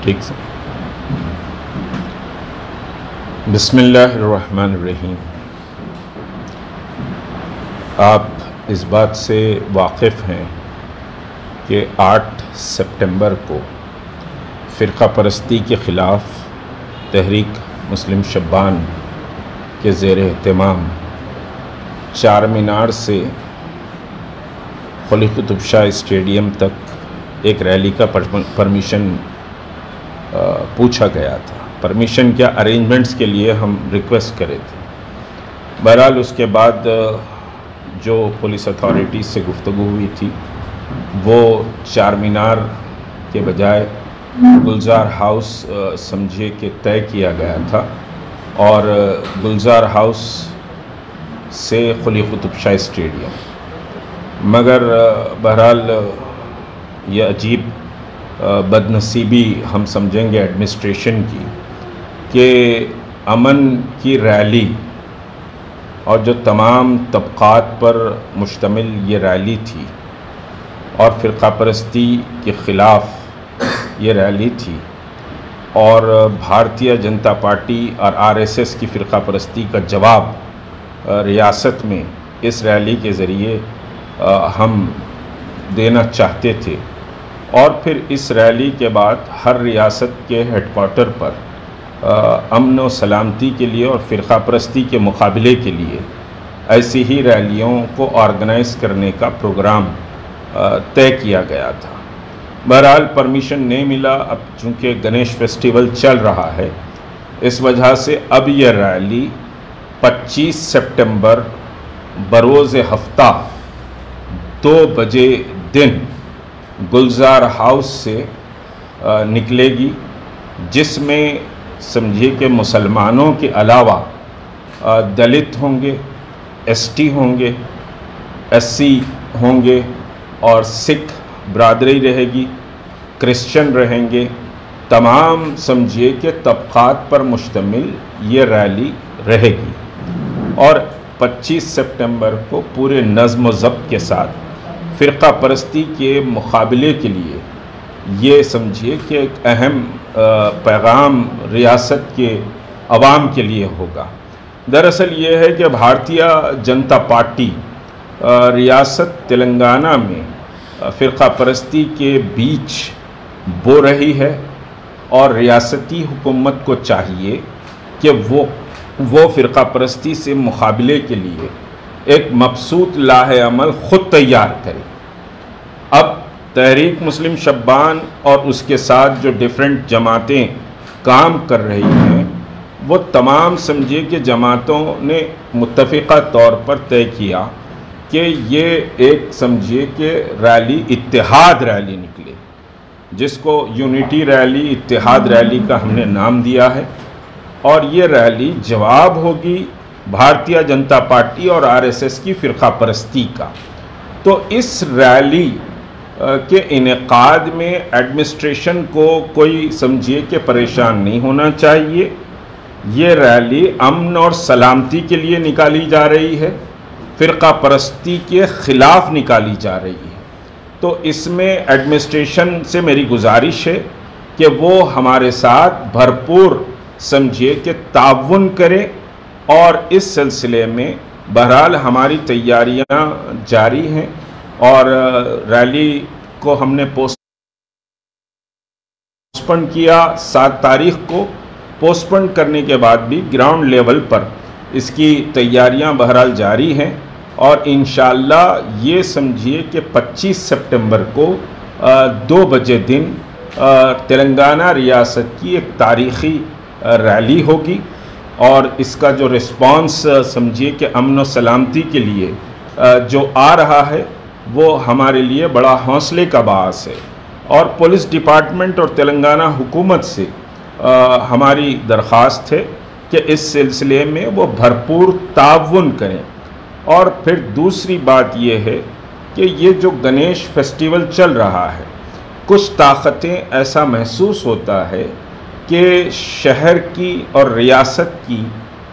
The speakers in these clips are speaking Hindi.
ठीक से। बिस्मिल्लाहिर्रहमानिर्रहीम। आप इस बात से वाकिफ़ हैं कि 8 सितंबर को फ़िरक़ा परस्ती के ख़िलाफ़ तहरीक मुस्लिम शब्बान के ज़ेर एहतमाम चार मीनार से क़ुली क़ुतुब शाह स्टेडियम तक एक रैली का परमिशन पूछा गया था। परमिशन क्या, अरेंजमेंट्स के लिए हम रिक्वेस्ट करे थे। बहरहाल उसके बाद जो पुलिस अथॉरिटीज़ से गुफ्तगू हुई थी वो चार मीनार के बजाय गुलजार हाउस समझिए कि तय किया गया था और गुलजार हाउस से क़ुली क़ुतुब शाह स्टेडियम। मगर बहरहाल ये अजीब बदनसीबी हम समझेंगे एडमिनिस्ट्रेशन की कि अमन की रैली और जो तमाम तबक़ात पर मुश्तमिल ये रैली थी और फ़िरक़ा परस्ती के ख़िलाफ़ ये रैली थी और भारतीय जनता पार्टी और आरएसएस की फ़िरक़ा परस्ती का जवाब रियासत में इस रैली के ज़रिए हम देना चाहते थे। और फिर इस रैली के बाद हर रियासत के हेडक्वार्टर पर अमन व सलामती के लिए और फ़िरक़ा परस्ती के मुकाबले के लिए ऐसी ही रैलियों को ऑर्गेनाइज़ करने का प्रोग्राम तय किया गया था। बहरहाल परमिशन नहीं मिला। अब चूँकि गणेश फेस्टिवल चल रहा है इस वजह से अब यह रैली 25 सितंबर बरोज़ हफ्ता 2 बजे दिन गुलजार हाउस से निकलेगी, जिसमें समझिए कि मुसलमानों के अलावा दलित होंगे, एसटी होंगे, एससी होंगे और सिख बरादरी रहेगी, क्रिश्चियन रहेंगे। तमाम समझिए कि तबक़ात पर मुश्तमिल ये रैली रहेगी और 25 सितंबर को पूरे नज़्म व ज़ब्त के साथ फ़िरक़ा परस्ती के मुकाबले के लिए ये समझिए कि एक अहम पैगाम रियासत के अवाम के लिए होगा। दरअसल ये है कि भारतीय जनता पार्टी रियासत तेलंगाना में फ़िरक़ा परस्ती के बीच बो रही है और रियासती हुकूमत को चाहिए कि वो फ़िरक़ा परस्ती से मुकाबले के लिए एक मबसूत लाहे अमल ख़ुद तैयार करे। अब तहरीक मुस्लिम शब्बान और उसके साथ जो डिफरेंट जमातें काम कर रही हैं वो तमाम समझिए कि जमातों ने मुत्तफ़िक़ा तौर पर तय किया कि ये एक समझिए कि रैली इत्तेहाद रैली निकले, जिसको यूनिटी रैली, इत्तेहाद रैली का हमने नाम दिया है। और ये रैली जवाब होगी भारतीय जनता पार्टी और आरएसएस की फ़िरक़ा परस्ती का। तो इस रैली के इनेकाद में एडमिनिस्ट्रेशन को कोई समझिए कि परेशान नहीं होना चाहिए। ये रैली अमन और सलामती के लिए निकाली जा रही है, फ़िरक़ा परस्ती के ख़िलाफ़ निकाली जा रही है। तो इसमें एडमिनिस्ट्रेशन से मेरी गुजारिश है कि वो हमारे साथ भरपूर समझिए कि ताउन करें और इस सिलसिले में बहरहाल हमारी तैयारियां जारी हैं और रैली को हमने पोस्टपोन किया 7 तारीख को। पोस्टपोन करने के बाद भी ग्राउंड लेवल पर इसकी तैयारियां बहरहाल जारी हैं और इंशाअल्लाह ये समझिए कि 25 सितंबर को 2 बजे दिन तेलंगाना रियासत की एक तारीख़ी रैली होगी और इसका जो रिस्पांस समझिए कि अमन व सलामती के लिए जो आ रहा है वो हमारे लिए बड़ा हौसले का बास है। और पुलिस डिपार्टमेंट और तेलंगाना हुकूमत से हमारी दरख्वास्त है कि इस सिलसिले में वो भरपूर ताउन करें। और फिर दूसरी बात ये है कि ये जो गणेश फेस्टिवल चल रहा है, कुछ ताकतें ऐसा महसूस होता है कि शहर की और रियासत की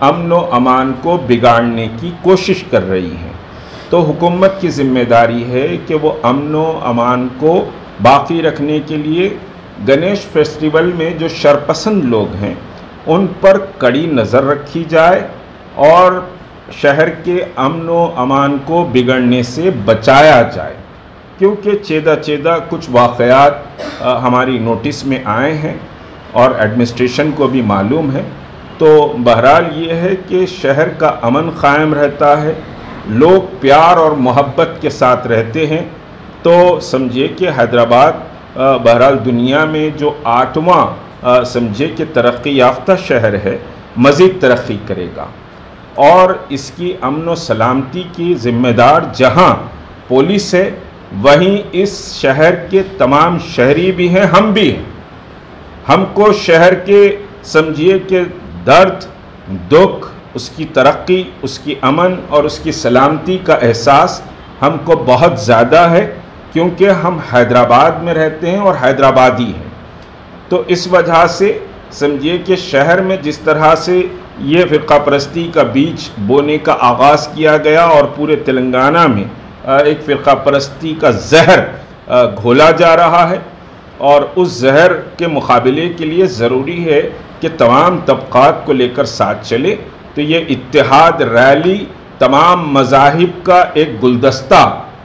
अमन व अमान को बिगाड़ने की कोशिश कर रही हैं। तो हुकूमत की ज़िम्मेदारी है कि वो अमन व अमान को बाकी रखने के लिए गणेश फेस्टिवल में जो शरपसंद लोग हैं उन पर कड़ी नज़र रखी जाए और शहर के अमन व अमान को बिगड़ने से बचाया जाए, क्योंकि चेदा कुछ वाक़यात हमारी नोटिस में आए हैं और एडमिनिस्ट्रेशन को भी मालूम है। तो बहरहाल ये है कि शहर का अमन कायम रहता है, लोग प्यार और मोहब्बत के साथ रहते हैं। तो समझिए कि हैदराबाद बहरहाल दुनिया में जो 8वां समझिए कि तरक्की याफ्ता शहर है, मज़ीद तरक्की करेगा और इसकी अमन व सलामती की ज़िम्मेदार जहां पुलिस है, वहीं इस शहर के तमाम शहरी भी हैं, हम भी हैं। हमको शहर के समझिए कि दर्द, दुख, उसकी तरक्की, उसकी अमन और उसकी सलामती का एहसास हमको बहुत ज़्यादा है, क्योंकि हम हैदराबाद में रहते हैं और हैदराबादी हैं। तो इस वजह से समझिए कि शहर में जिस तरह से ये फ़िरक़ा परस्ती का बीज बोने का आगाज़ किया गया और पूरे तेलंगाना में एक फ़िरक़ा परस्ती का जहर घोला जा रहा है, और उस जहर के मुकाबले के लिए ज़रूरी है कि तमाम तबक़ात को लेकर साथ चले। तो ये इत्तेहाद रैली तमाम मज़ाहिब का एक गुलदस्ता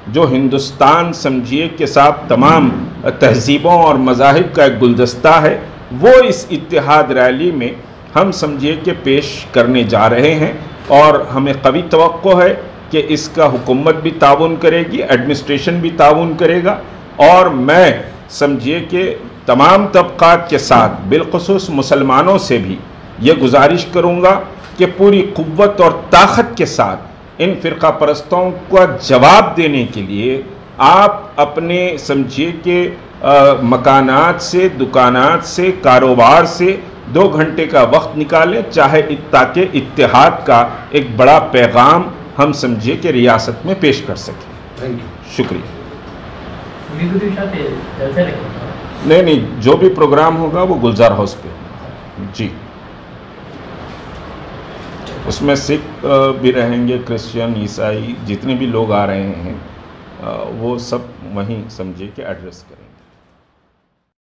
जो हिंदुस्तान समझिए के साथ तमाम तहज़ीबों और मज़ाहिब का एक गुलदस्ता है, वो इस इत्तेहाद रैली में हम समझिए कि पेश करने जा रहे हैं। और हमें कवी तवक्को है कि इसका हुकूमत भी ताउन करेगी, एडमिनिस्ट्रेशन भी ताउन करेगा, और मैं समझिए कि तमाम तबक़ात के साथ बिलख़ुसूस मुसलमानों से भी ये गुजारिश करूँगा कि पूरी क़ुव्वत और ताकत के साथ इन फ़िरक़ा परस्तों का जवाब देने के लिए आप अपने समझिए कि मकानात से, दुकानात से, कारोबार से 2 घंटे का वक्त निकालें, चाहे ताकि इत्तेहाद का एक बड़ा पैगाम हम समझिए कि रियासत में पेश कर सकें। शुक्रिया। नहीं, जो भी प्रोग्राम होगा वो गुलजार हाउस पे जी, उसमें सिख भी रहेंगे, क्रिश्चियन, ईसाई, जितने भी लोग आ रहे हैं वो सब वहीं समझिए कि एड्रेस करें।